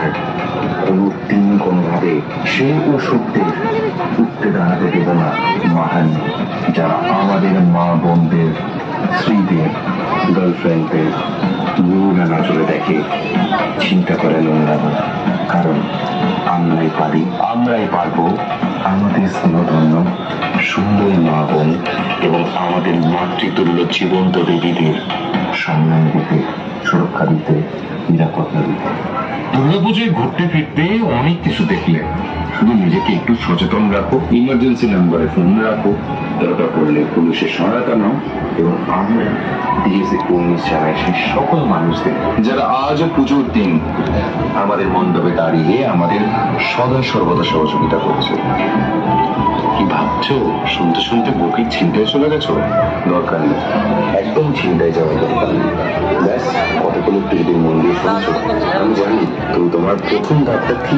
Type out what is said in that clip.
থাকে। কোনো দিন কোনোভাবে সে ও সত্যের উঠতে দাঁড়াতে দেব না। মহান যারা আমাদের মা বোনদের, স্ত্রীদের, গার্লফ্রেন্ডদের নোংরা নজরে দেখে, চিন্তা করে নোংরামো। কারণ আমরাই পারি, আমরাই পারবো আমাদের স্নেহধন্য সুন্দর মা বোন এবং আমাদের মাতৃতুল্য জীবন্ত দেবীদের সম্মান দিতে, সুরক্ষা দিতে, নিরাপত্তা দিতে। দুর্গাপুজোয় ঘুরতে ফিরতে অনেক কিছু দেখলে, শুধু নিজেকে একটু সচেতন রাখো, ইমার্জেন্সি নাম্বারে ফোন রাখো, দরকার পড়লে পুলিশের সহায়তা নাও এবং আমরা ডিএসি পুলিশ জানাই সেই সকল মানুষদের যারা আজও পুজোর দিন আমাদের মণ্ডপে দাঁড়িয়ে আমাদের সদা সর্বদা সহযোগিতা করছে। কি ভাবছো? শুনতে শুনতে বুকের চিন্তায় চলে গেছো? দরকার নেই, একদম চিন্তায় যাওয়ার দরকার নেই। ব্যাস কতগুলো টিভির মন দিয়ে শুনছো। আমি জানি তুমি তোমার প্রথম ধাপটা ঠিক